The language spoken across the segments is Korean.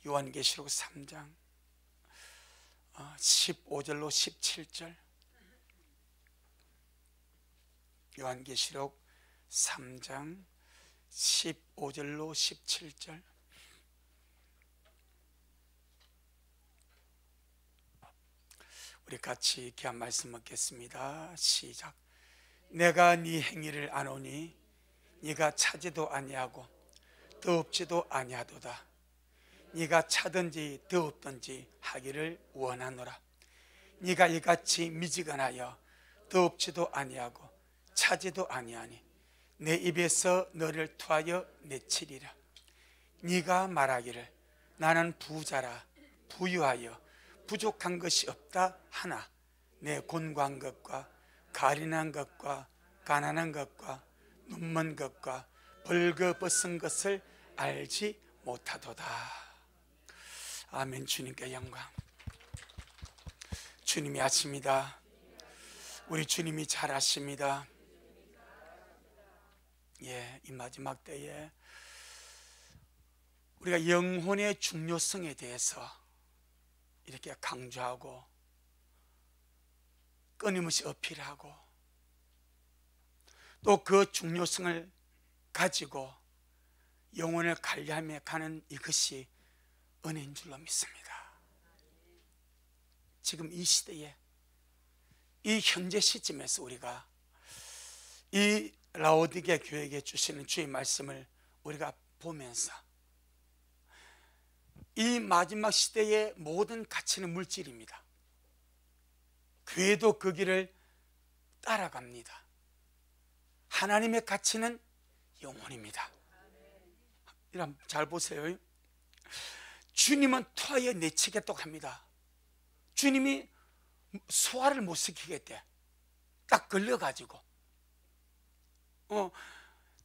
요한계시록 3장 15절로 17절. 요한계시록 3장 15절로 17절. 우리 같이 귀한 말씀 먹겠습니다. 시작. 내가 네 행위를 아노니 네가 차지도 아니하고 더없지도 아니하도다. 네가 차든지 더없든지 하기를 원하노라. 네가 이같이 미지근하여 더없지도 아니하고 차지도 아니하니 내 입에서 너를 토하여 내치리라. 네가 말하기를 나는 부자라 부유하여 부족한 것이 없다 하나 내 곤고한 것과 가련한 것과 가난한 것과 눈먼 것과 벌거벗은 것을 알지 못하도다. 아멘. 주님께 영광. 주님이 아십니다. 우리 주님이 잘 아십니다. 이 마지막 때에 우리가 영혼의 중요성에 대해서 이렇게 강조하고 끊임없이 어필하고 또 그 중요성을 가지고 영혼을 관리하며 가는 이것이 은혜인 줄로 믿습니다. 지금 이 시대에 이 현재 시점에서 우리가 이 라오디게 교회에게 주시는 주의 말씀을 우리가 보면서 이 마지막 시대의 모든 가치는 물질입니다. 교회도 그 길을 따라갑니다. 하나님의 가치는 영혼입니다. 잘 보세요. 주님은 토하여 내치겠다고 합니다. 주님이 소화를 못 시키겠대. 딱 걸려가지고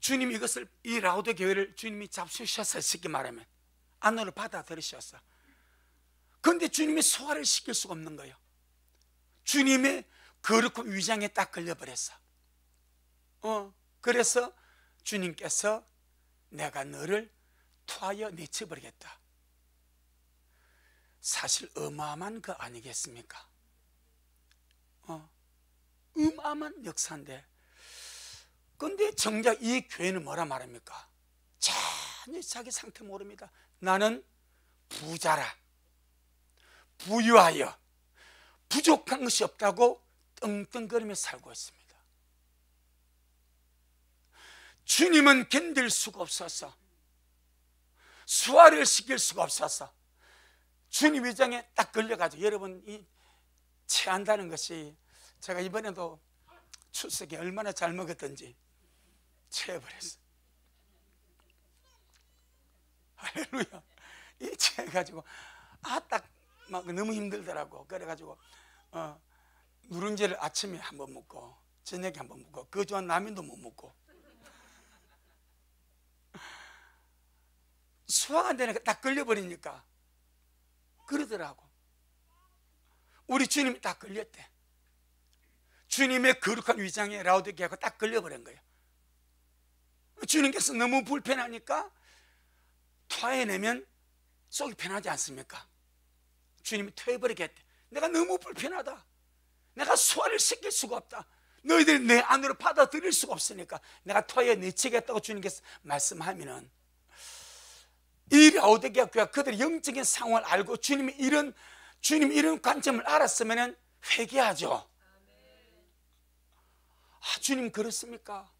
주님이 이것을, 이 라오디 교회를 주님이 잡수셨어. 쉽게 말하면 안으로 받아들이셨어. 그런데 주님이 소화를 시킬 수가 없는 거예요. 주님의 거룩한 위장에 딱 걸려버렸어. 그래서 주님께서 내가 너를 토하여 내쳐버리겠다. 사실 어마어마한 거 아니겠습니까? 어마어마한 역사인데, 그런데 정작 이 교회는 뭐라 말합니까? 전혀 자기 상태 모릅니다. 나는 부자라 부유하여 부족한 것이 없다고 떵떵거리며 살고 있습니다. 주님은 견딜 수가 없어서, 소화를 시킬 수가 없어서 주님 위장에 딱 걸려가지고, 여러분 이 체한다는 것이, 제가 이번에도 추석에 얼마나 잘 먹었던지 체해버렸어. 할렐루야. 이 체해가지고 딱 막 너무 힘들더라고. 그래가지고 누룽지를 아침에 한번 먹고 저녁에 한번 먹고 그 좋아하는 라면도 못 먹고 소화가 안 되니까 딱 걸려버리니까 그러더라고. 우리 주님이 딱 걸렸대. 주님의 거룩한 위장에 라오디게아가 딱 걸려버린 거예요. 주님께서 너무 불편하니까 토해내면 속이 편하지 않습니까? 주님이 토해버리겠대. 내가 너무 불편하다. 내가 소화를 시킬 수가 없다. 너희들이 내 안으로 받아들일 수가 없으니까 내가 토해 내치겠다고 주님께서 말씀하면은, 이 라오디게아 교회가 그들의 영적인 상황을 알고 주님이 이런 관점을 알았으면 회개하죠. 주님 그렇습니까?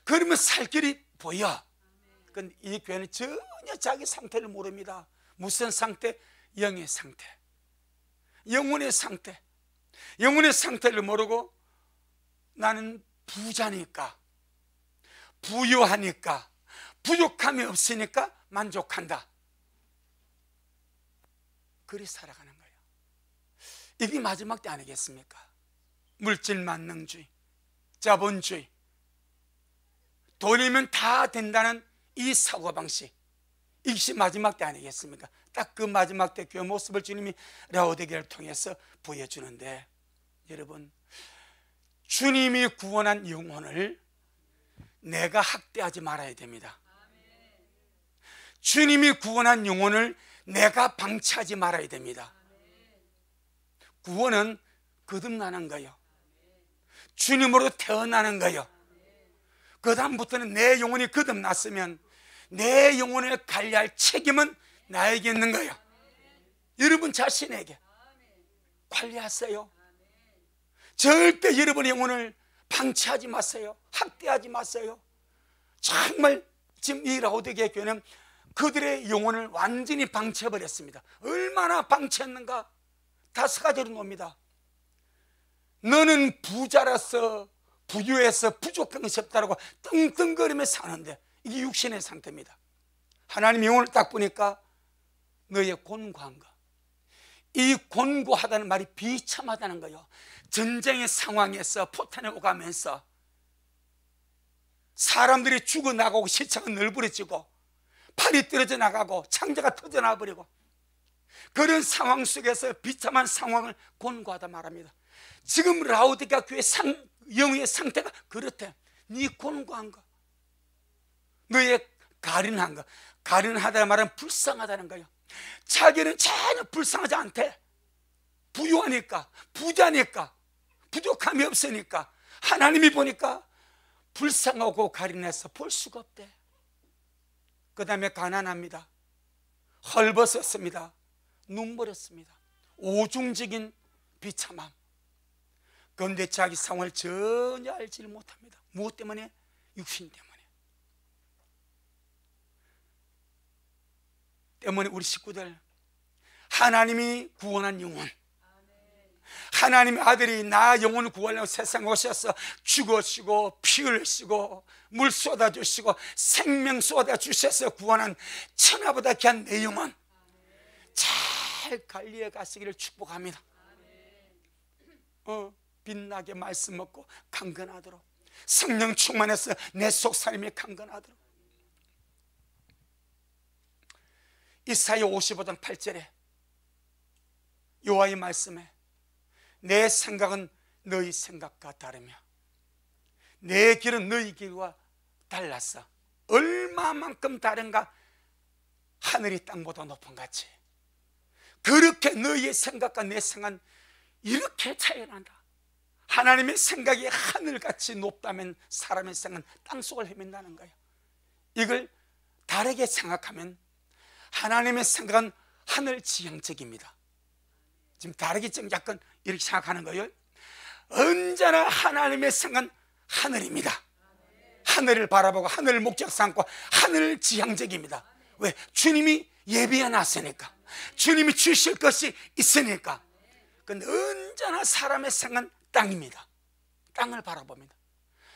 그러면 살 길이 보여. 근데 이 교회는 전혀 자기 상태를 모릅니다. 무슨 상태? 영의 상태, 영혼의 상태. 영혼의 상태를 모르고 나는 부자니까, 부유하니까, 부족함이 없으니까 만족한다. 그리 살아가는 거예요. 이게 마지막 때 아니겠습니까? 물질 만능주의, 자본주의, 돈이면 다 된다는 이 사고방식, 이것이 마지막 때 아니겠습니까? 딱 그 마지막 때 교회 모습을 주님이 라오디게아를 통해서 보여주는데, 여러분, 주님이 구원한 영혼을 내가 학대하지 말아야 됩니다. 주님이 구원한 영혼을 내가 방치하지 말아야 됩니다. 구원은 거듭나는 거예요. 주님으로 태어나는 거예요. 그 다음부터는 내 영혼이 거듭났으면 내 영혼을 관리할 책임은 나에게 있는 거예요. 여러분 자신에게 관리하세요. 절대 여러분의 영혼을 방치하지 마세요. 학대하지 마세요. 정말 지금 이 라오디게아 교회는 그들의 영혼을 완전히 방치해버렸습니다. 얼마나 방치했는가? 5가지로 놉니다. 너는 부자라서 부유해서 부족한 것이 없다고 떵떵거리며 사는데, 이게 육신의 상태입니다. 하나님 영혼을 딱 보니까 너의 곤고한 거, 이 곤고하다는 말이 비참하다는 거예요. 전쟁의 상황에서 포탄에 오가면서 사람들이 죽어나가고 시체가 널브러지고 팔이 떨어져 나가고 창자가 터져나 버리고, 그런 상황 속에서 비참한 상황을 곤고하다 말합니다. 지금 라오디게아 교회 영의 상태가 그렇대. 네 곤고한 거, 너의 가련한 거, 가련하다는 말은 불쌍하다는 거예요. 자기는 전혀 불쌍하지 않대. 부유하니까, 부자니까, 부족함이 없으니까 하나님이 보니까 불쌍하고 가련해서 볼 수가 없대. 그 다음에 가난합니다. 헐벗었습니다. 눈물었습니다. 오중적인 비참함. 그런데 자기 상황을 전혀 알지를 못합니다. 무엇 때문에? 육신 때문에 우리 식구들, 하나님이 구원한 영혼, 하나님의 아들이 나 영혼을 구하려고 세상에 오셔서 죽으시고 피 흘리시고 물 쏟아주시고 생명 쏟아주셔서 구원한 천하보다 귀한 내 영혼 잘 관리해 가시기를 축복합니다. 빛나게 말씀 먹고 강건하도록, 성령 충만해서 내 속 삶이 강건하도록. 이사야 55장 8절에 여호와의 말씀에 내 생각은 너희 생각과 다르며 내 길은 너희 길과 달랐어. 얼마만큼 다른가? 하늘이 땅보다 높은 같이. 그렇게 너희의 생각과 내 생각은 이렇게 차이가 난다. 하나님의 생각이 하늘같이 높다면 사람의 생각은 땅속을 헤맨다는 거예요. 이걸 다르게 생각하면 하나님의 생각은 하늘 지향적입니다. 지금 다르게 좀 약간 이렇게 생각하는 거예요. 언제나 하나님의 생각은 하늘입니다. 하늘을 바라보고 하늘을 목적 삼고 하늘 지향적입니다. 왜? 주님이 예비해 놨으니까, 주님이 주실 것이 있으니까. 근데 언제나 사람의 생각은 땅입니다. 땅을 바라봅니다.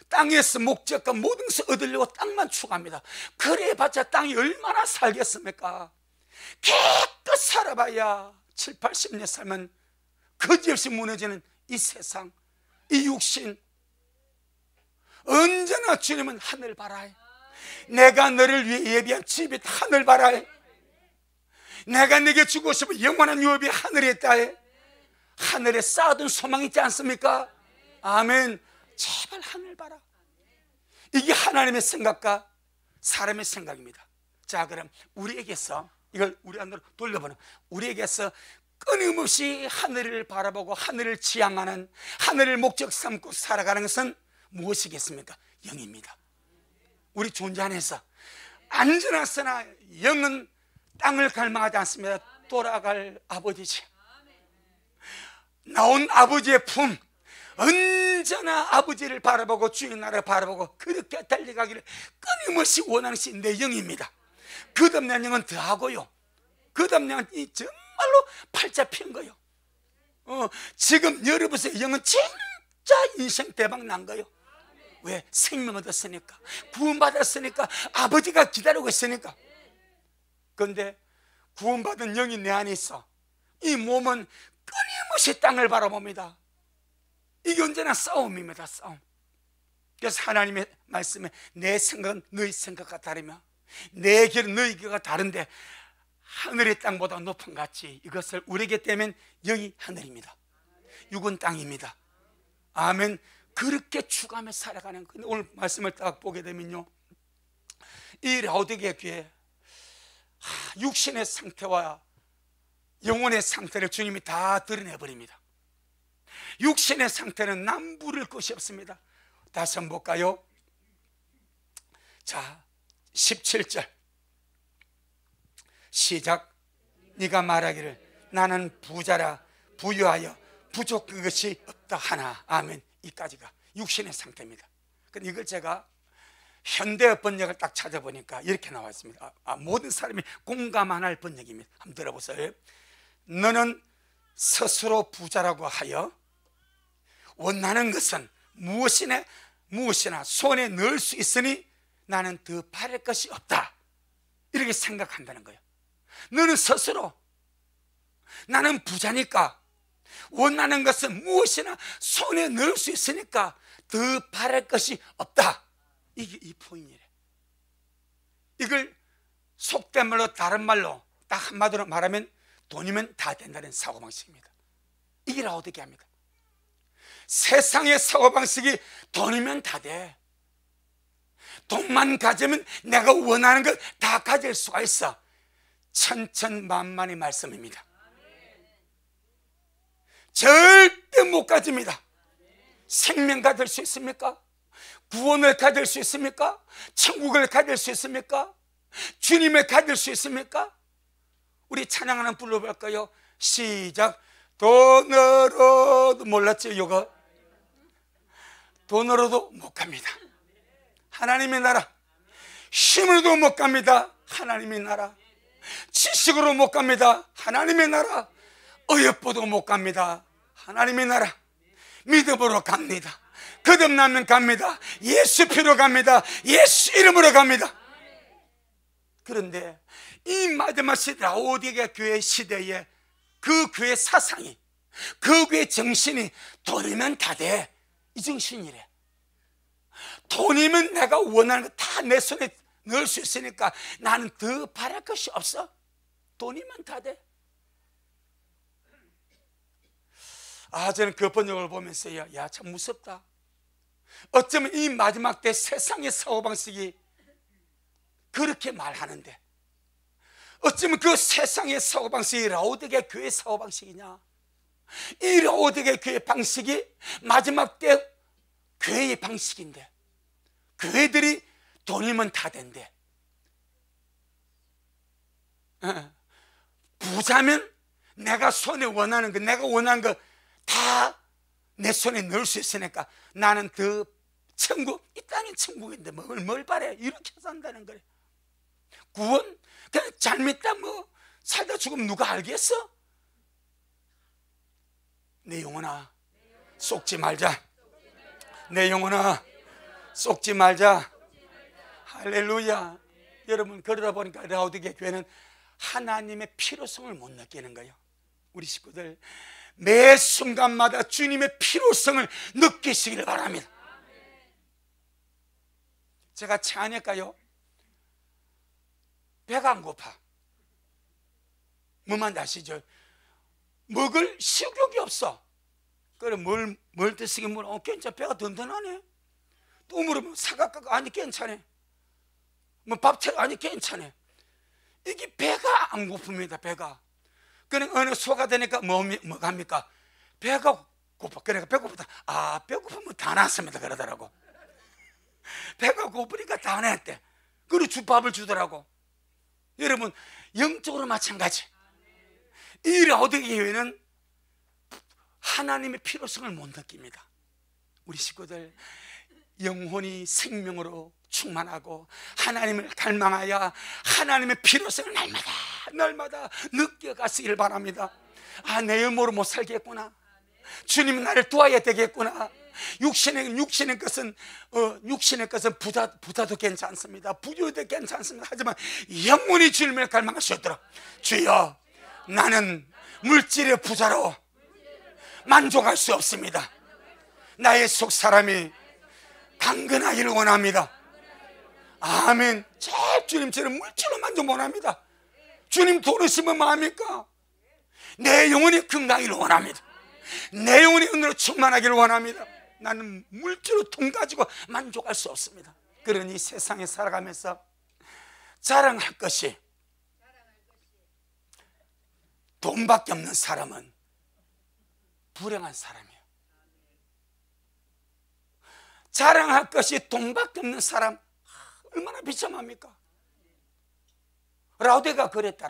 땅에서 목적과 모든 것을 얻으려고 땅만 추구합니다. 그래봤자 땅이 얼마나 살겠습니까? 깨끗 살아봐야 7, 80년 살면 거지없이 무너지는 이 세상, 이 육신. 언제나 주님은 하늘 바라해. 내가 너를 위해 예비한 집이 하늘 바라해. 내가 네게 주고 싶은 영원한 유업이 하늘에 있다 해. 하늘에 쌓아둔 소망이 있지 않습니까? 아멘. 제발 하늘 봐라. 이게 하나님의 생각과 사람의 생각입니다. 자, 그럼 우리에게서 이걸 우리 안으로 돌려보는, 우리에게서 끊임없이 하늘을 바라보고 하늘을 지향하는, 하늘을 목적 삼고 살아가는 것은 무엇이겠습니까? 영입니다. 우리 존재 안에서 안전하으나 영은 땅을 갈망하지 않습니다. 돌아갈 아버지지. 나온 아버지의 품, 언제나 아버지를 바라보고 주의 나라를 바라보고 그렇게 달려가기를 끊임없이 원하는 것이 내 영입니다. 거듭난 영은 더하고요, 거듭난 영이 정말로 팔자 핀 거예요. 지금 여러분의 영은 진짜 인생 대박 난 거예요. 왜? 생명 얻었으니까, 구원받았으니까, 아버지가 기다리고 있으니까. 그런데 구원받은 영이 내 안에 있어. 이 몸은 끊임없이 땅을 바라봅니다. 이게 언제나 싸움입니다. 싸움. 그래서 하나님의 말씀에 내 생각은 너희 생각과 다르며 내 길은 너희 길과 다른데 하늘의 땅보다 높은 같이, 이것을 우리에게 떼면 영이 하늘입니다, 육은 땅입니다. 아멘. 그렇게 추구하며 살아가는. 근데 오늘 말씀을 딱 보게 되면요, 이 라오디게아 교회 육신의 상태와 영혼의 상태를 주님이 다 드러내버립니다. 육신의 상태는 남부를 것이 없습니다. 다시 한번 볼까요? 자, 17절 시작. 네가 말하기를 나는 부자라 부유하여 부족한 것이 없다 하나. 아멘. 이까지가 육신의 상태입니다. 근데 이걸 제가 현대어 번역을 딱 찾아보니까 이렇게 나와 있습니다. 모든 사람이 공감할 번역입니다. 한번 들어보세요. 너는 스스로 부자라고 하여 원하는 것은 무엇이나 손에 넣을 수 있으니 나는 더 바랄 것이 없다, 이렇게 생각한다는 거예요. 너는 스스로 나는 부자니까 원하는 것은 무엇이나 손에 넣을 수 있으니까 더 바랄 것이 없다. 이게 이 포인트래. 이걸 속된 말로, 다른 말로 딱 한마디로 말하면 돈이면 다 된다는 사고방식입니다. 이게 라오디게아입니다. 세상의 사고방식이 돈이면 다 돼. 돈만 가지면 내가 원하는 것 다 가질 수가 있어. 천천만만의 말씀입니다. 절대 못 가집니다. 생명 가질 수 있습니까? 구원을 가질 수 있습니까? 천국을 가질 수 있습니까? 주님을 가질 수 있습니까? 우리 찬양 하나 불러볼까요? 시작. 돈으로도, 몰랐죠 이거? 돈으로도 못 갑니다. 하나님의 나라. 힘으로도 못 갑니다. 하나님의 나라. 지식으로 못 갑니다. 하나님의 나라. 어여뻐도 못 갑니다. 하나님의 나라. 믿음으로 갑니다. 거듭나면 갑니다. 예수 피로 갑니다. 예수 이름으로 갑니다. 그런데 이 마지막 시대 라오디게아 교회 시대에 그 교회 사상이, 그 교회 정신이 돈이면 다 돼, 이 정신이래. 돈이면 내가 원하는 거 다 내 손에 넣을 수 있으니까 나는 더 바랄 것이 없어. 돈이면 다 돼. 저는 그 번역을 보면서요, 야, 참 무섭다. 어쩌면 이 마지막 때 세상의 사고방식이 그렇게 말하는데, 어쩌면 그 세상의 사고방식이 라오디게아 교회 사고방식이냐? 이 라오디게아 교회 방식이 마지막 때 교회의 방식인데, 교회들이 돈이면 다 된대. 부자면 내가 손에 원하는 거, 내가 원하는 거 다 내 손에 넣을 수 있으니까 나는 더 천국, 이 땅이 천국인데 뭘 바래? 이렇게 산다는 거래. 구원? 그냥 잘 믿다 뭐 살다 죽으면 누가 알겠어? 내 영혼아 속지 말자. 내 영혼아 속지 말자. 할렐루야. 여러분, 그러다 보니까 라오디게아 교회는 하나님의 필요성을 못 느끼는 거예요. 우리 식구들 매 순간마다 주님의 필요성을 느끼시기를 바랍니다. 제가 체하니까요, 배가 안 고파. 뭐만 아시죠? 먹을 식욕이 없어. 그래, 뭘 드시긴 물어. 괜찮아, 배가 든든하네. 또 물으면 사각각, 아니 괜찮아. 뭐 밥 차려, 아니 괜찮아. 이게 배가 안 고픕니다. 배가. 그러니까 어느 소가 되니까 뭐 합니까? 배가 고파. 그러니까 배고프다. 배고프면 다 났습니다 그러더라고. 배가 고프니까 다 냈대. 그리고 밥을 주더라고. 여러분, 영적으로 마찬가지. 이 라오디게아 교회는 하나님의 필요성을 못 느낍니다. 우리 식구들 영혼이 생명으로 충만하고 하나님을 갈망하여 하나님의 필요성을 날마다 느껴가시길 바랍니다. 내 영모로 못 살겠구나. 주님이 나를 도와야 되겠구나. 육신의 것은 부자도 괜찮습니다. 부유도 괜찮습니다. 하지만 영혼이 주님을 갈망하셨더라. 주여, 나는 물질의 부자로 만족할 수 없습니다. 나의 속 사람이 강건하기를 원합니다. 아멘. 제일 주님처럼 물질로 만족 못합니다. 주님 돈 있으면 뭐합니까? 내 영혼이 건강하기를 원합니다. 내 영혼이 은혜로 충만하기를 원합니다. 나는 물질로 돈 가지고 만족할 수 없습니다. 그러니 세상에 살아가면서 자랑할 것이 돈밖에 없는 사람은 불행한 사람이에요. 자랑할 것이 돈밖에 없는 사람 얼마나 비참합니까? 라오디게가 그랬다.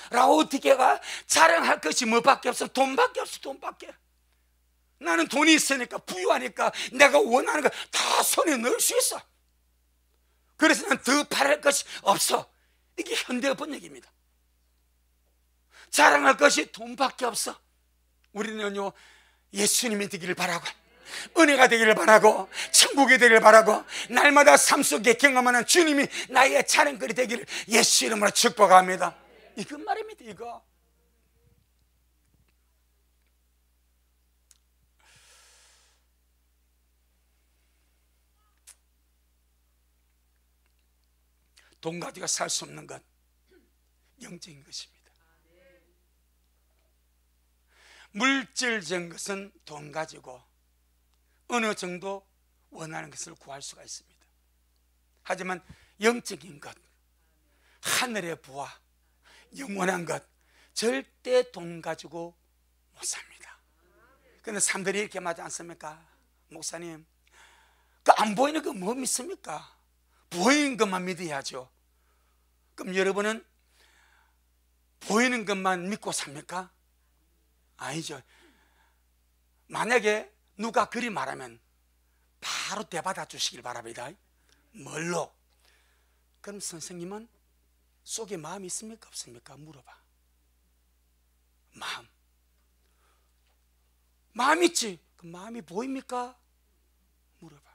라오디게가 자랑할 것이 뭐밖에 없어? 돈밖에 없어. 돈밖에. 나는 돈이 있으니까, 부유하니까 내가 원하는 거 다 손에 넣을 수 있어. 그래서 난 더 바랄 것이 없어. 이게 현대의 번역입니다. 자랑할 것이 돈밖에 없어. 우리는요, 예수님이 되기를 바라고, 은혜가 되기를 바라고, 천국이 되기를 바라고, 날마다 삶 속에 경험하는 주님이 나의 자랑거리 되기를 예수 이름으로 축복합니다. 이건 말입니다. 이거 돈 가지고 살 수 없는 것, 영적인 것입니다. 물질적인 것은 돈 가지고 어느 정도 원하는 것을 구할 수가 있습니다. 하지만 영적인 것, 하늘의 부와 영원한 것, 절대 돈 가지고 못 삽니다. 그런데 사람들이 이렇게 말하지 않습니까? 목사님, 그 안 보이는 거 뭐 믿습니까? 보이는 것만 믿어야죠. 그럼 여러분은 보이는 것만 믿고 삽니까? 아니죠. 만약에 누가 그리 말하면 바로 대받아 주시길 바랍니다. 뭘로? 그럼 선생님은 속에 마음이 있습니까? 없습니까? 물어봐. 마음 있지? 그 마음이 보입니까? 물어봐.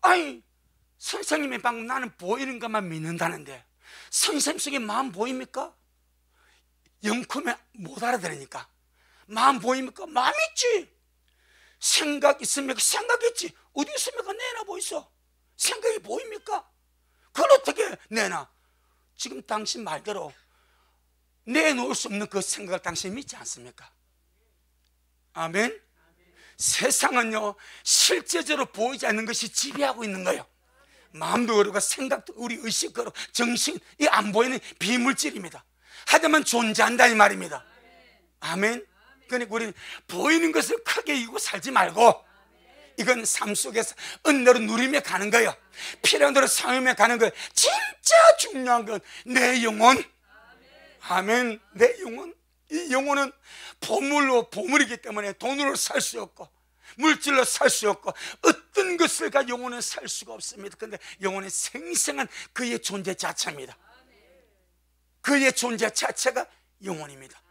아니, 선생님이 방금 나는 보이는 것만 믿는다는데 선생님 속에 마음 보입니까? 영컴에 못 알아들으니까. 마음 보입니까? 마음 있지. 생각 있습니까? 생각 있지. 어디 있습니까? 내놔 보이소. 생각이 보입니까? 그걸 어떻게 내놔? 지금 당신 말대로 내놓을 수 없는 그 생각을 당신이 믿지 않습니까? 아멘. 세상은요, 실제적으로 보이지 않는 것이 지배하고 있는 거예요. 마음도 그렇고 생각도, 우리 의식 그렇고 정신이 안 보이는 비물질입니다. 하지만 존재한다 이 말입니다. 아멘. 그러니까 우리는 보이는 것을 크게 이기고 살지 말고, 이건 삶 속에서 은혜로 누리며 가는 거예요. 필요한 대로 사용해 가는 거예요. 진짜 중요한 건 내 영혼. 아멘. 내 영혼. 이 영혼은 보물이기 때문에 돈으로 살 수 없고 물질로 살 수 없고 어떤 것을 가지고 영혼은 살 수가 없습니다. 그런데 영혼은 생생한 그의 존재 자체입니다. 그의 존재 자체가 영혼입니다.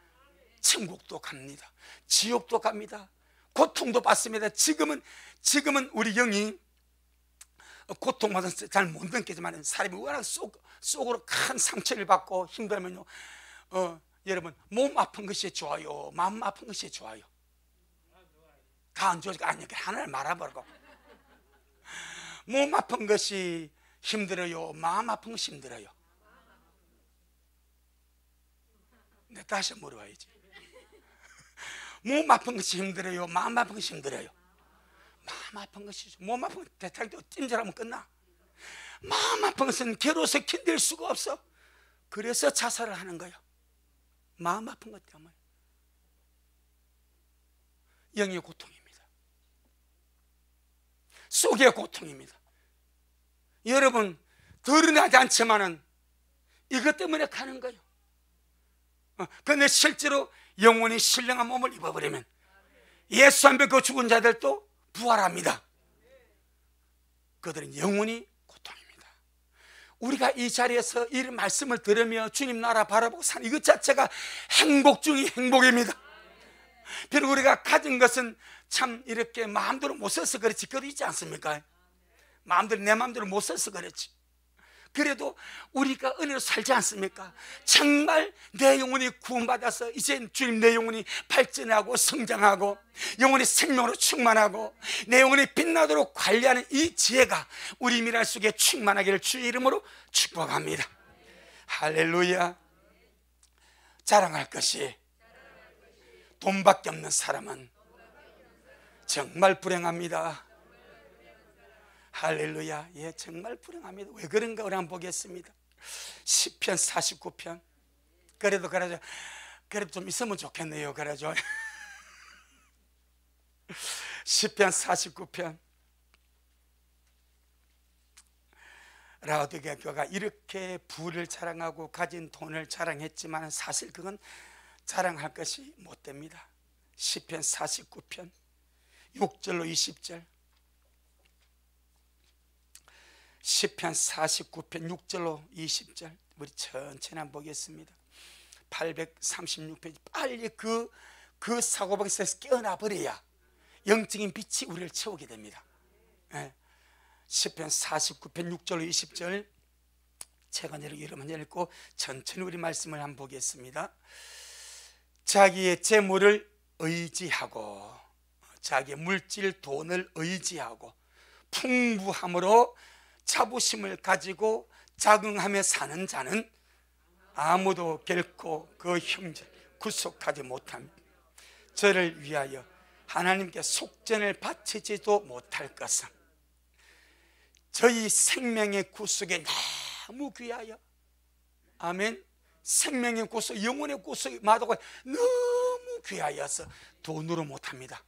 천국도 갑니다. 지옥도 갑니다. 고통도 받습니다. 지금은 우리 영이 고통받아서 잘 못 느끼지만 사람이 워낙 속으로 큰 상처를 받고 힘들면요, 여러분, 몸 아픈 것이 좋아요? 마음 아픈 것이 좋아요? 다 안 좋으니까 아니, 하나를 말아보라고. 몸 아픈 것이 힘들어요? 마음 아픈 것이 힘들어요? 내가 다시 물어봐야지. 몸 아픈 것이 힘들어요? 마음 아픈 것이 힘들어요? 마음 아픈 것이죠. 몸 아픈 것 대탈도 찜질하면 끝나. 마음 아픈 것은 괴로워서 견딜 수가 없어. 그래서 자살을 하는 거예요. 마음 아픈 것 때문에. 영의 고통입니다. 속의 고통입니다. 여러분, 드러나지 않지만은 이것 때문에 가는 거예요. 그런데 실제로 영혼이 신령한 몸을 입어버리면 예수 안 믿고 죽은 자들도 부활합니다. 그들은 영혼이 고통입니다. 우리가 이 자리에서 이 말씀을 들으며 주님 나라 바라보고 사는 이것 자체가 행복 중의 행복입니다. 비록 우리가 가진 것은 참 이렇게 마음대로 못 써서 그렇지, 그거 있지 않습니까? 마음대로, 내 마음대로 못 써서 그렇지. 그래도 우리가 은혜로 살지 않습니까? 정말 내 영혼이 구원받아서 이제 주님 내 영혼이 발전하고 성장하고 영혼이 생명으로 충만하고 내 영혼이 빛나도록 관리하는 이 지혜가 우리 미랄 속에 충만하기를 주의 이름으로 축복합니다. 할렐루야. 자랑할 것이 돈밖에 없는 사람은 정말 불행합니다. 할렐루야. 예, 정말 불행합니다. 왜 그런가 우리 한번 보겠습니다. 시편 49편 그래도 좀 있으면 좋겠네요. 그래죠. 시편 49편. 라오디게 교회가 이렇게 부를 자랑하고 가진 돈을 자랑했지만 사실 그건 자랑할 것이 못 됩니다. 시편 49편 6절로 20절. 시편 49편 6절로 20절. 우리 천천히 한번 보겠습니다. 836페이지. 빨리 그 사고방식에서 깨어나 버려야 영적인 빛이 우리를 채우게 됩니다. 네. 시편 49편 6절로 20절. 제가 이름만 읽고 천천히 우리 말씀을 한번 보겠습니다. 자기의 재물을 의지하고 자기의 물질 돈을 의지하고 풍부함으로 자부심을 가지고 자긍하며 사는 자는 아무도 결코 그 형제를 구속하지 못합니다. 저를 위하여 하나님께 속전을 바치지도 못할 것은 저희 생명의 구속에 너무 귀하여, 아멘, 생명의 구속, 영혼의 구속이 마도가 너무 귀하여서 돈으로 못합니다.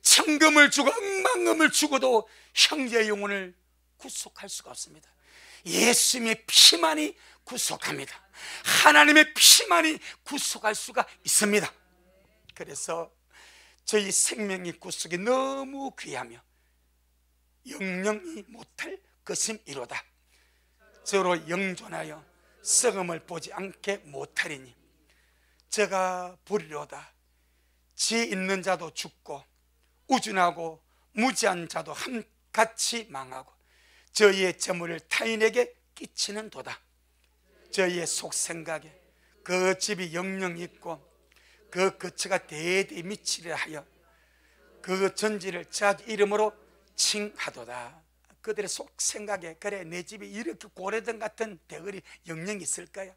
천금을 주고 억만금을 주고도 형제의 영혼을 구속할 수가 없습니다. 예수님의 피만이 구속합니다. 하나님의 피만이 구속할 수가 있습니다. 그래서 저희 생명의 구속이 너무 귀하며 영영이 못할 것임이로다. 저로 영존하여 썩음을 보지 않게 못하리니 저가 보리로다. 지 있는 자도 죽고 우준하고 무지한 자도 함같이 망하고 저희의 재물을 타인에게 끼치는 도다. 저희의 속생각에 그 집이 영영 있고 그 거처가 대대히 미치려 하여 그 전지를 자기 이름으로 칭하도다. 그들의 속생각에 그래 내 집이 이렇게 고래등 같은 대거리 영영 있을까요?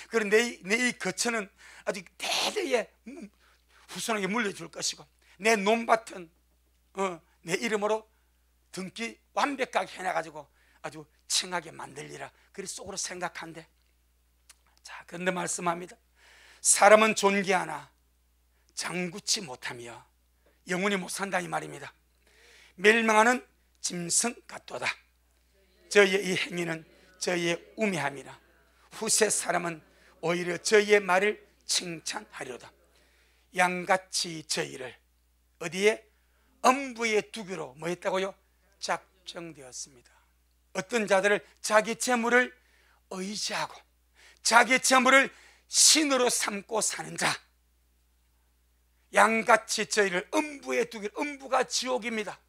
그리고 내 이 거처는 아주 대대히 후손에게 물려줄 것이고 내 논밭은 내 이름으로 등기 완벽하게 해놔가지고 아주 칭하게 만들리라. 그리 속으로 생각한대. 자, 그런데 말씀합니다. 사람은 존귀하나 장구치 못하며 영원히 못 산다 이 말입니다. 멸망하는 짐승 같도다. 저희의 이 행위는 저희의 우매함이라. 후세 사람은 오히려 저희의 말을 칭찬하려다. 양같이 저희를 어디에? 엄부에 두기로 뭐 했다고요? 작정되었습니다. 어떤 자들을 자기 재물을 의지하고 자기 재물을 신으로 삼고 사는 자, 양같이 저희를 엄부에 두기로, 엄부가 지옥입니다.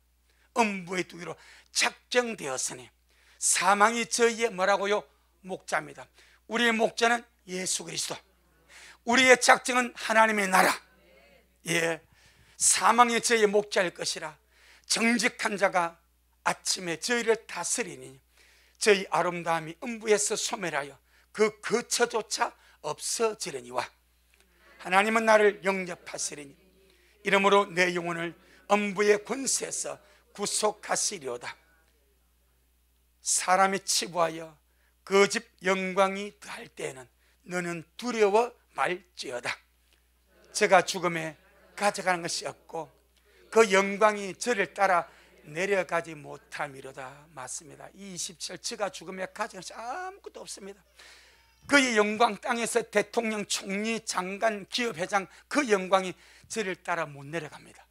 엄부에 두기로 작정되었으니 사망이 저희의 뭐라고요? 목자입니다. 우리의 목자는 예수 그리스도, 우리의 작정은 하나님의 나라. 예, 사망이 저희의 목자일 것이라. 정직한 자가 아침에 저희를 다스리니 저희 아름다움이 음부에서 소멸하여 그 거처조차 없어지려니와 하나님은 나를 영접하시리니 이러므로 내 영혼을 음부의 권세에서 구속하시리로다. 사람이 치부하여 그 집 영광이 더할 때에는 너는 두려워 말지어다. 제가 죽음에 가져가는 것이 없고 그 영광이 저를 따라 내려가지 못함이로다. 맞습니다. 27, 제가 죽음에 가져가는 것이 아무것도 없습니다. 그의 영광, 땅에서 대통령, 총리, 장관, 기업회장, 그 영광이 저를 따라 못 내려갑니다.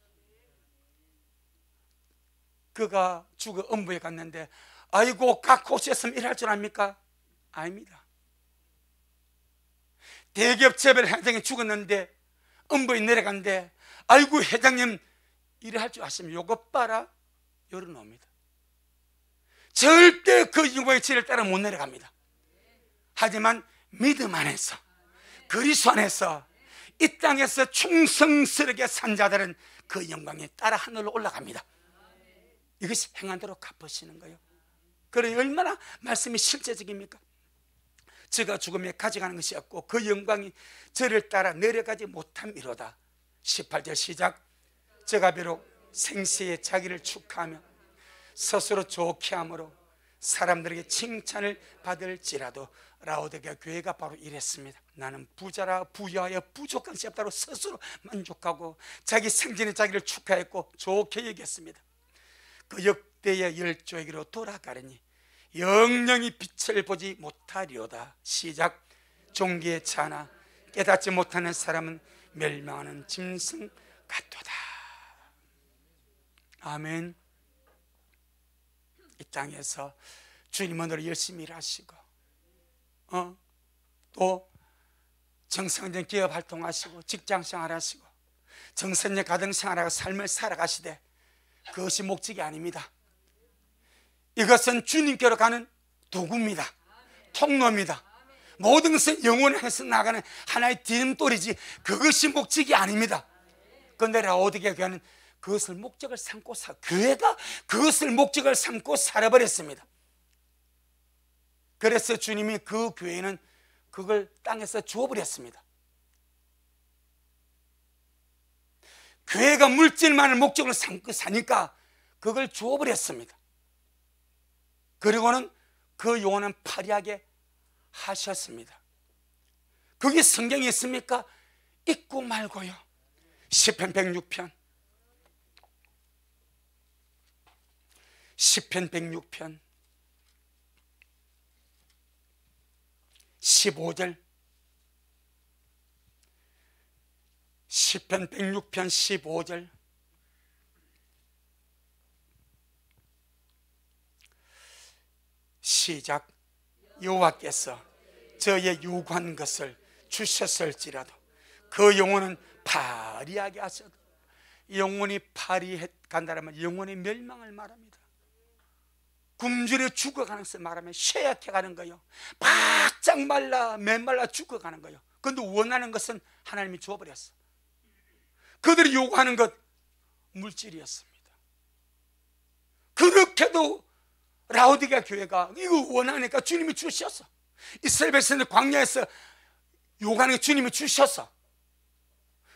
그가 죽어 음부에 갔는데 아이고 각 곳이었으면 일할 줄 압니까? 아닙니다. 대기업체별 회장이 죽었는데 음부에 내려갔는데 아이고 회장님 일할 줄 아시면 요것 봐라 열어놓습니다. 절대 그 영광의 지를 따라 못 내려갑니다. 하지만 믿음 안에서 그리스도 안에서 이 땅에서 충성스럽게 산 자들은 그 영광에 따라 하늘로 올라갑니다. 이것이 행한 대로 갚으시는 거예요. 그러니 얼마나 말씀이 실제적입니까? 저가 죽음에 가져가는 것이 없고 그 영광이 저를 따라 내려가지 못함이로다. 18절 시작. 저가 비록 생시에 자기를 축하하며 스스로 좋게 함으로 사람들에게 칭찬을 받을지라도. 라오디게아 교회가 바로 이랬습니다. 나는 부자라 부유하여 부족한 것이 없다고 스스로 만족하고 자기 생전에 자기를 축하했고 좋게 여겼습니다. 그 역대의 열조에게로 돌아가려니 영영이 빛을 보지 못하리로다. 시작. 종기에 차나 깨닫지 못하는 사람은 멸망하는 짐승 같도다. 아멘. 이 땅에서 주님의 은혜로 열심히 일하시고 또 정상적인 기업 활동하시고 직장생활 하시고 정선적 가정생활하고 삶을 살아가시되 그것이 목적이 아닙니다. 이것은 주님께로 가는 도구입니다. 통로입니다. 모든 것은 영혼을 향해서 나가는 하나의 디딤돌이지 그것이 목적이 아닙니다. 그런데 라오디게아 교회는 그것을 목적을 삼고 교회가 그것을 목적을 삼고 살아버렸습니다. 그래서 주님이 그 교회는 그걸 땅에서 주워버렸습니다. 교회가 물질만을 목적으로 삼고 사니까 그걸 주워버렸습니다. 그리고는 그 영혼은 파리하게 하셨습니다. 그게 성경에 있습니까? 있고 말고요. 시편 106편 15절, 시편 106편 15절. 시작. 여호와께서 저의 요구한 것을 주셨을지라도 그 영혼은 파리하게 하셨다. 영혼이 파리해 간다면 영혼의 멸망을 말합니다. 굶주려 죽어가는 것을 말하면 쇠약해가는 거예요. 바짝 말라 메말라 죽어가는 거예요. 그런데 원하는 것은 하나님이 주어버렸어. 그들이 요구하는 것 물질이었습니다. 그렇게도 라오디게아 교회가 이거 원하니까 주님이 주셨어. 이스라엘 백성들 광야에서 요구하는 게 주님이 주셨어.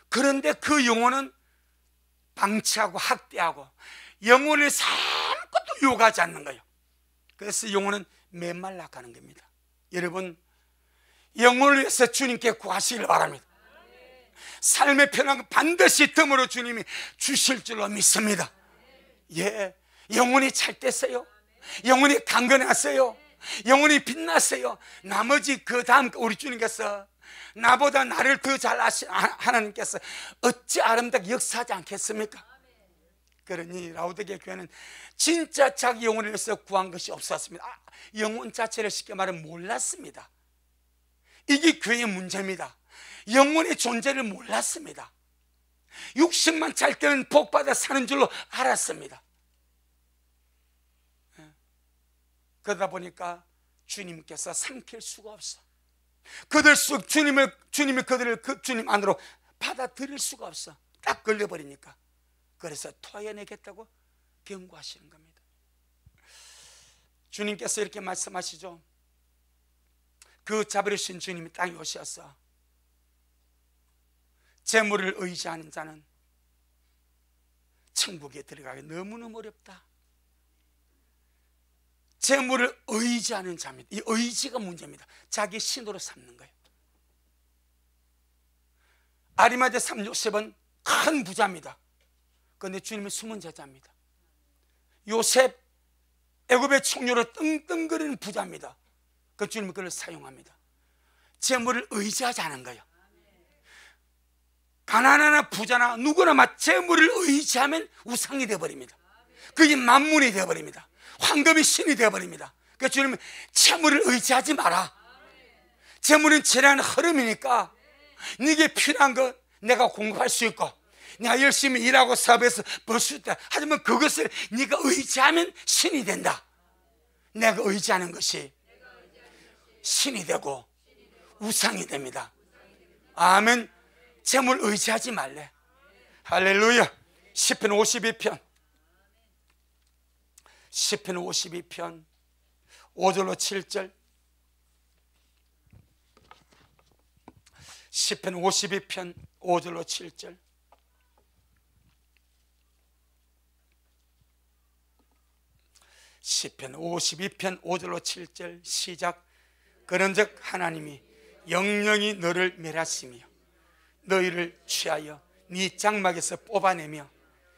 그런데 그 영혼은 방치하고 학대하고 영혼을 아무것도 요구하지 않는 거예요. 그래서 영혼은 메말라 가는 겁니다. 여러분, 영혼을 위해서 주님께 구하시길 바랍니다. 삶의 편한 반드시 덤으로 주님이 주실 줄로 믿습니다. 예, 영혼이 잘 됐어요. 영혼이 강건했어요. 영혼이 빛났어요. 나머지 그 다음 우리 주님께서 나보다 나를 더 잘 아시는 하나님께서 어찌 아름답게 역사하지 않겠습니까? 그러니 라오디게아 교회는 진짜 자기 영혼을 위해서 구한 것이 없었습니다. 영혼 자체를 쉽게 말하면 몰랐습니다. 이게 교회의 문제입니다. 영혼의 존재를 몰랐습니다. 육신만 잘 때는 복받아 사는 줄로 알았습니다. 그러다 보니까 주님께서 삼킬 수가 없어. 주님이 그들을 주님 안으로 받아들일 수가 없어. 딱 걸려버리니까. 그래서 토해내겠다고 경고하시는 겁니다. 주님께서 이렇게 말씀하시죠. 그 자비로우신 주님이 땅에 오셔서 재물을 의지하는 자는 천국에 들어가기 너무너무 어렵다. 재물을 의지하는 자입니다. 이 의지가 문제입니다. 자기 신으로 삼는 거예요. 아리마대 산 요셉은 큰 부자입니다. 그런데 주님은 숨은 제자입니다. 요셉 애굽의 총리로 떵떵거리는 부자입니다. 그 주님은 그걸 사용합니다. 재물을 의지하지 않은 거예요. 가난하나 부자나 누구나 재물을 의지하면 우상이 되어버립니다. 그게 만문이 되어버립니다. 황금이 신이 되어버립니다. 그래서 주님은 재물을 의지하지 마라. 재물은 지나는 흐름이니까 네게 필요한 것 내가 공급할 수 있고 내가 열심히 일하고 사업해서 벌 수 있다. 하지만 그것을 네가 의지하면 신이 된다. 내가 의지하는 것이 신이 되고 우상이 됩니다. 아멘. 재물 의지하지 말래. 할렐루야. 시편 52편 5절로 7절. 시편 52편 5절로 7절. 시편 52편 5절로 7절 시작. 그런즉 하나님이 영영이 너를 멸하시며 너희를 취하여 네 장막에서 뽑아내며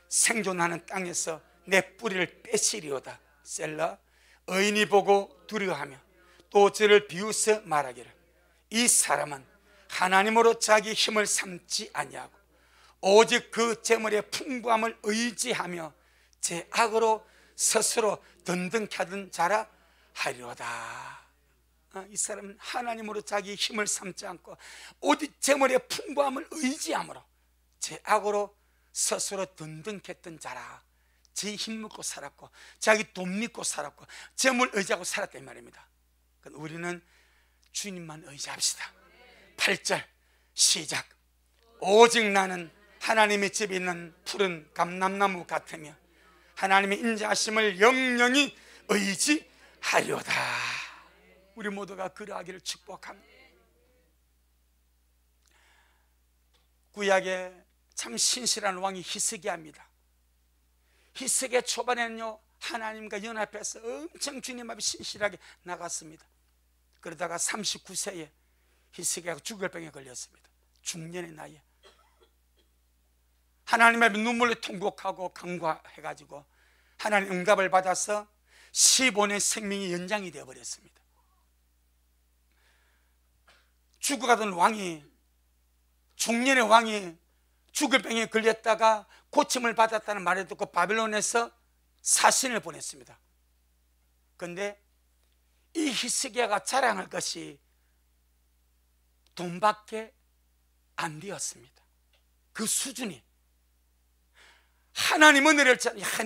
생존하는 땅에서 내 뿌리를 빼시리오다. 셀라. 의인이 보고 두려워하며 또 저를 비웃어 말하기를 이 사람은 하나님으로 자기 힘을 삼지 아니하고 오직 그 재물의 풍부함을 의지하며 제 악으로 스스로 든든케 하던 자라 하리로다. 이 사람은 하나님으로 자기 힘을 삼지 않고 오직 재물의 풍부함을 의지함으로 제 악으로 스스로 든든케 했던 자라. 제 힘 믿고 살았고 자기 돈 믿고 살았고 재물 의지하고 살았단 말입니다. 우리는 주님만 의지합시다. 8절 시작. 오직 나는 하나님의 집에 있는 푸른 감람나무 같으며 하나님의 인자하심을 영영히 의지하려다. 우리 모두가 그러하기를 축복합니다. 구약에 참 신실한 왕이 히스기야입니다. 히스기야 초반에는요 하나님과 연합해서 엄청 주님 앞에 신실하게 나갔습니다. 그러다가 39세에 히스기야가 죽을 병에 걸렸습니다. 중년의 나이에 하나님 앞에 눈물로 통곡하고 간구해가지고 하나님 응답을 받아서 15년 생명이 연장이 되어버렸습니다. 죽어가던 왕이, 중년의 왕이 죽을 병에 걸렸다가 고침을 받았다는 말을 듣고 바벨론에서 사신을 보냈습니다. 그런데 이 히스기야가 자랑할 것이 돈밖에 안 되었습니다. 그 수준이. 하나님 은혜를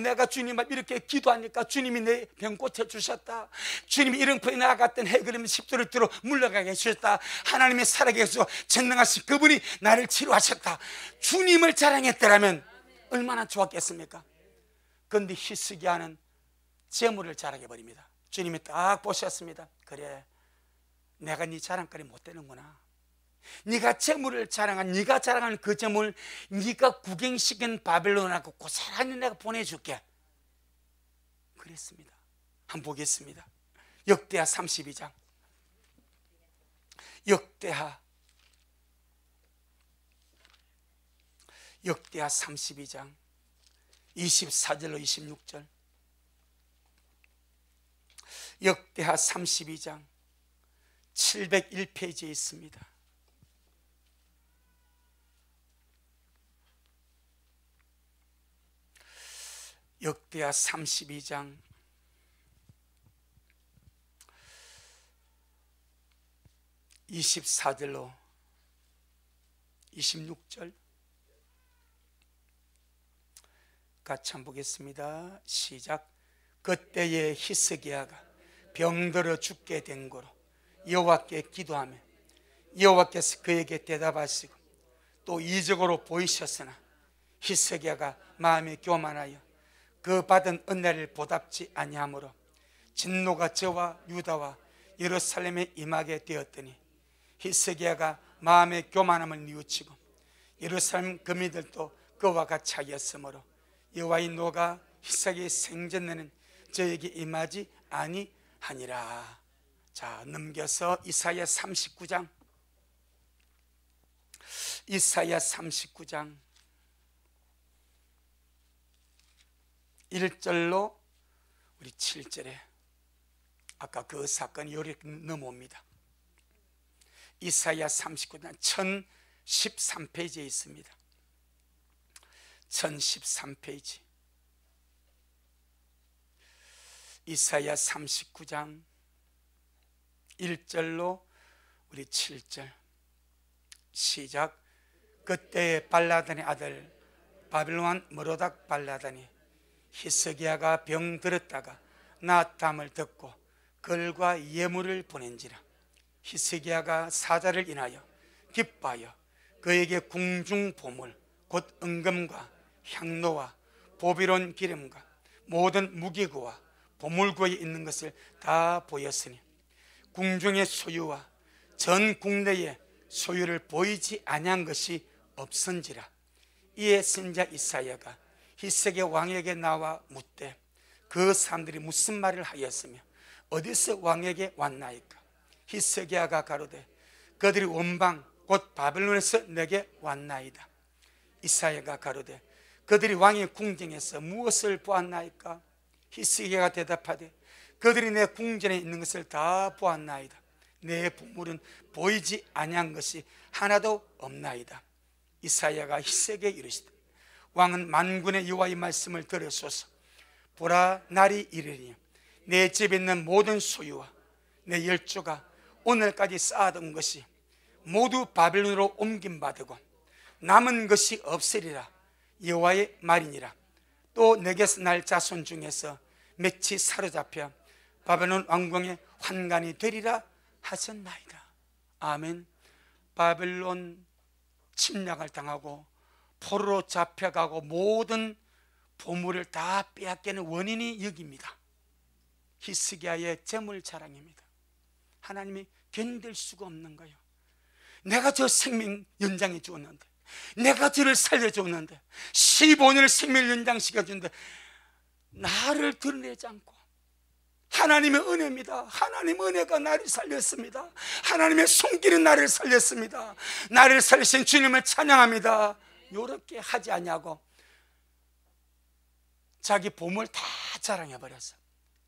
내가 주님 앞 이렇게 기도하니까 주님이 내 병 고쳐주셨다. 주님이 이런포에 나아갔던 해그림 10도를 들어 물러가게 해주셨다. 하나님이 살아계셔서 전능하신 그분이 나를 치료하셨다. 주님을 자랑했더라면 얼마나 좋았겠습니까? 그런데 히스기야는 재물을 자랑해버립니다. 주님이 딱 보셨습니다. 그래, 내가 네 자랑거리 못 되는구나. 네가 재물을 자랑한, 네가 자랑한 그 재물 네가 구경시킨 바벨론하고 고스란히 내가 보내줄게. 그랬습니다. 한번 보겠습니다. 역대하 32장. 역대하 32장 24절로 26절. 역대하 32장 701페이지에 있습니다. 역대하 32장 24절로 26절 같이 한번 보겠습니다. 시작. 그때에 히스기야가 병들어 죽게 된 거로 여호와께 기도하며 여호와께서 그에게 대답하시고 또 이적으로 보이셨으나 히스기야가 마음이 교만하여 그 받은 은혜를 보답지 아니하므로 진노가 저와 유다와 예루살렘에 임하게 되었더니 히스기야가 마음의 교만함을 뉘우치고 예루살렘 거민들도 그와 같이 하였으므로 여호와의 노가 히스기야의 생전에는 저에게 임하지 아니하니라. 자, 넘겨서 이사야 39장. 이사야 39장 1절로 우리 7절에 아까 그 사건이 요리 넘어옵니다. 이사야 39장 1013페이지에 있습니다. 1013페이지. 이사야 39장 1절로 우리 7절 시작. 그때에 발라단의 아들 바빌론 머로닥 발라단이 히스기야가 병들었다가 나탐을 듣고 글과 예물을 보낸지라. 히스기야가 사자를 인하여 기뻐하여 그에게 궁중 보물 곧 은금과 향로와 보비론 기름과 모든 무기구와 보물구에 있는 것을 다 보였으니 궁중의 소유와 전 국내의 소유를 보이지 아니한 것이 없은지라. 이에 선지자 이사야가 히스기야 왕에게 나와 묻되 그 사람들이 무슨 말을 하였으며 어디서 왕에게 왔나이까? 히스기야가 가로되 그들이 원방 곧 바벨론에서 내게 왔나이다. 이사야가 가로되 그들이 왕의 궁정에서 무엇을 보았나이까? 히스기야가 대답하되 그들이 내 궁전에 있는 것을 다 보았나이다. 내 보물은 보이지 아니한 것이 하나도 없나이다. 이사야가 히스기야에게 이르시되 왕은 만군의 여호와의 말씀을 들으소서. 보라, 날이 이르리니 내 집에 있는 모든 소유와 내 열조가 오늘까지 쌓아둔 것이 모두 바벨론으로 옮김받고 남은 것이 없으리라. 여호와의 말이니라. 또 내게서 날 자손 중에서 몇이 사로잡혀 바벨론 왕궁의 환관이 되리라 하셨나이다. 아멘. 바벨론 침략을 당하고 포로로 잡혀가고 모든 보물을 다 빼앗기는 원인이 여기입니다. 히스기야의 재물 자랑입니다. 하나님이 견딜 수가 없는 거예요. 내가 저 생명 연장해 주었는데, 내가 저를 살려줬는데, 15년을 생명 연장시켜주는데 나를 드러내지 않고, 하나님의 은혜입니다. 하나님의 은혜가 나를 살렸습니다. 하나님의 손길은 나를 살렸습니다. 나를 살리신 주님을 찬양합니다. 이렇게 하지 않냐고 자기 보물 다 자랑해버렸어.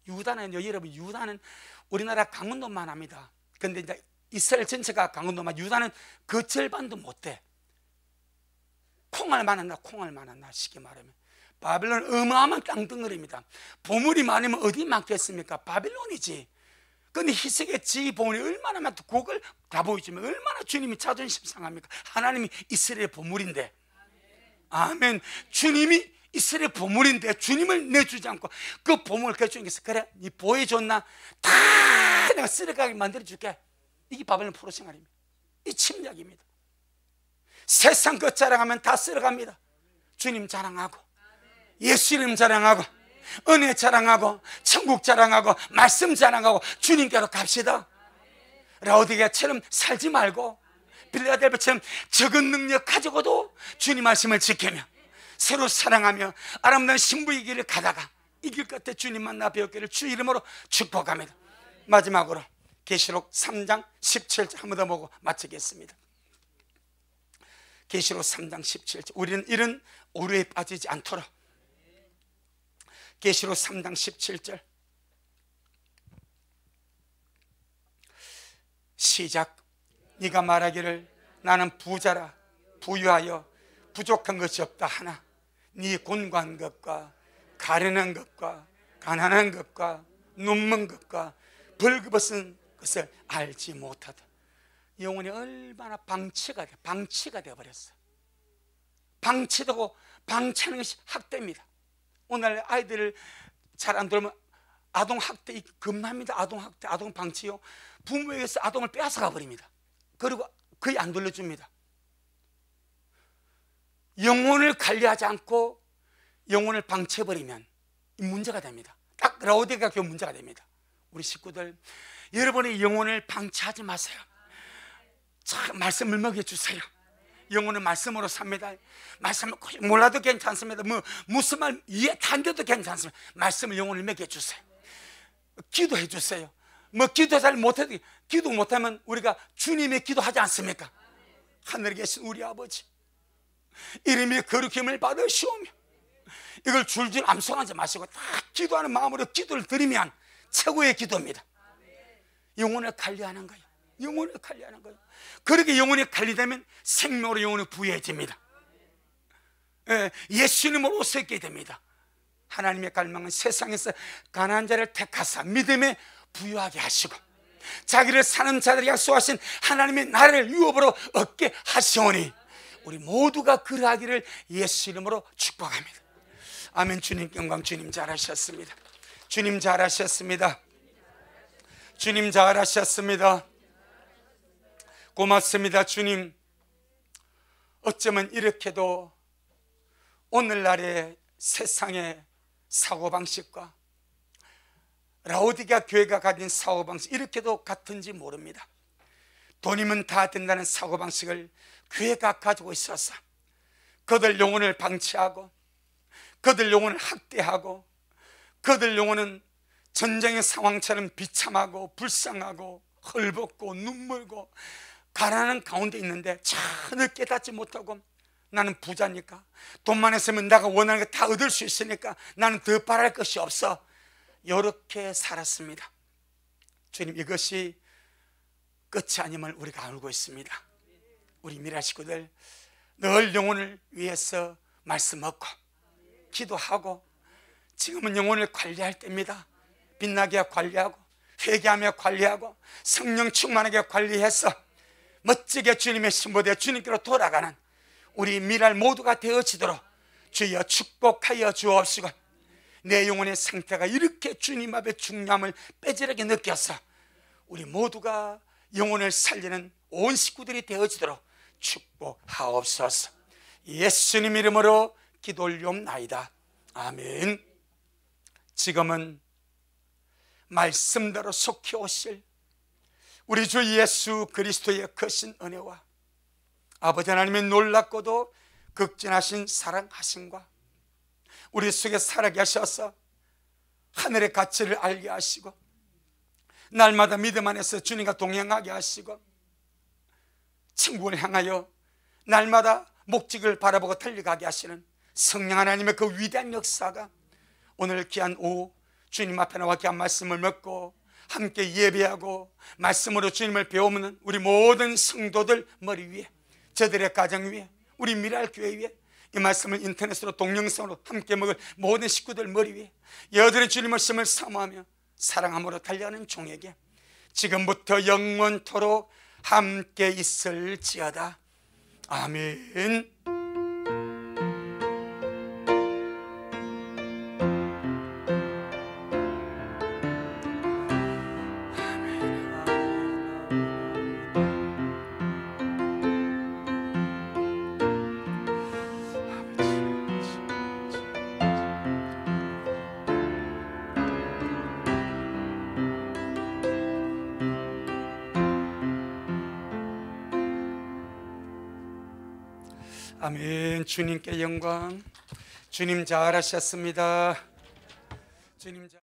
유다는요, 여러분, 유다는 우리나라 강원도만 합니다. 근데 이제 이스라엘 전체가 강원도만, 유다는 그 절반도 못돼. 콩알만 한다 쉽게 말하면. 바벨론은 어마어마한 땅덩어리입니다. 보물이 많으면 어디 많겠습니까? 바벨론이지. 근데 히스기야 지 보물이 얼마나 많다. 그걸 다 보여주면 얼마나 주님이 자존심 상합니까? 하나님이 이스라엘의 보물인데, 아멘. 주님이 이스라엘 보물인데 주님을 내주지 않고 그 보물을 주님께서 그래, 니 보여줬나? 다 내가 쓰레기하게 만들어줄게. 이게 바벨론 포로 생활입니다. 이 침략입니다. 세상 것 자랑하면 다 쓸어갑니다. 주님 자랑하고, 예수 이름 자랑하고, 은혜 자랑하고, 천국 자랑하고, 말씀 자랑하고, 주님께로 갑시다. 라오디게아처럼 살지 말고 빌라델비아처럼 적은 능력 가지고도 주님 말씀을 지키며 서로 사랑하며 아름다운 신부의 길을 가다가 이 길 끝에 주님 만나 배웠기를 주 이름으로 축복합니다. 마지막으로 계시록 3장 17절 한 번 더 보고 마치겠습니다. 계시록 3장 17절. 우리는 이런 오류에 빠지지 않도록. 계시록 3장 17절 시작. 네가 말하기를 나는 부자라 부유하여 부족한 것이 없다 하나 네 곤고한 것과 가련한 것과 가난한 것과 눈먼 것과 벌거벗은 것을 알지 못하다. 영혼이 얼마나 방치가 되어버렸어. 방치되고 방치하는 것이 학대입니다. 오늘 아이들을 잘 안 돌면 아동학대 겁납니다. 아동학대, 아동방치요. 부모에게서 아동을 빼앗아가 버립니다. 그리고 거의 안 돌려줍니다. 영혼을 관리하지 않고 영혼을 방치해버리면 문제가 됩니다. 딱 라오디게아 교회 문제가 됩니다. 우리 식구들, 여러분의 영혼을 방치하지 마세요. 참 말씀을 먹여주세요. 영혼은 말씀으로 삽니다. 말씀을 몰라도 괜찮습니다. 무슨 말 이해 안 돼도 괜찮습니다. 말씀을 영혼을 먹여주세요. 기도해 주세요. 기도 잘 못해도, 기도 못하면 우리가 주님의 기도하지 않습니까? 하늘에 계신 우리 아버지, 이름이 거룩힘을 받으시오며 이걸 줄줄 암송하지 마시고 다 기도하는 마음으로 기도를 드리면 최고의 기도입니다. 영혼을 관리하는 거예요. 영혼을 관리하는 거예요. 그렇게 영혼이 관리되면 생명으로 영혼이 부유해집니다. 예수님으로 섰게 됩니다. 하나님의 갈망은 세상에서 가난한 자를 택하사 믿음에 부유하게 하시고 자기를 사는 자들에게 약속하신 하나님의 나라를 유업으로 얻게 하시오니 우리 모두가 그러하기를 예수 이름으로 축복합니다. 아멘. 주님 영광. 주님 잘하셨습니다. 주님 잘하셨습니다. 주님 잘하셨습니다. 고맙습니다. 주님, 어쩌면 이렇게도 오늘날의 세상의 사고방식과 라오디게아 교회가 가진 사고방식 이렇게도 같은지 모릅니다. 돈이면 다 된다는 사고방식을 교회가 가지고 있어서 그들 영혼을 방치하고 그들 영혼을 학대하고 그들 영혼은 전쟁의 상황처럼 비참하고 불쌍하고 헐벗고 눈물고 가난한 가운데 있는데 전혀 깨닫지 못하고 나는 부자니까, 돈만 있으면 내가 원하는 거 다 얻을 수 있으니까 나는 더 바랄 것이 없어, 이렇게 살았습니다. 주님, 이것이 끝이 아님을 우리가 알고 있습니다. 우리 미라 식구들 늘 영혼을 위해서 말씀 얻고 기도하고, 지금은 영혼을 관리할 때입니다. 빛나게 관리하고 회개하며 관리하고 성령 충만하게 관리해서 멋지게 주님의 신부되어 주님께로 돌아가는 우리 미랄 모두가 되어지도록 주여 축복하여 주옵시고, 내 영혼의 상태가 이렇게 주님 앞에 중요함을 빼지르게 느껴서 우리 모두가 영혼을 살리는 온 식구들이 되어지도록 축복하옵소서. 예수님 이름으로 기도 올리옵나이다. 아멘. 지금은 말씀대로 속히 오실 우리 주 예수 그리스도의 크신 은혜와 아버지 하나님의 놀랍고도 극진하신 사랑하심과 우리 속에 살아계 하셔서 하늘의 가치를 알게 하시고 날마다 믿음 안에서 주님과 동행하게 하시고 천국을 향하여 날마다 목적을 바라보고 달려가게 하시는 성령 하나님의 그 위대한 역사가 오늘 귀한 오후 주님 앞에 나와 귀한 말씀을 먹고 함께 예배하고 말씀으로 주님을 배우는 우리 모든 성도들 머리 위에, 저들의 가정 위에, 우리 미랄교회 위에, 이 말씀을 인터넷으로 동영상으로 함께 먹을 모든 식구들 머리 위에 여전히 주님의 심을 사모하며 사랑함으로 달려가는 종에게 지금부터 영원토록 함께 있을지어다. 아멘. 아멘. 주님께 영광. 주님 잘하셨습니다. 주님 잘...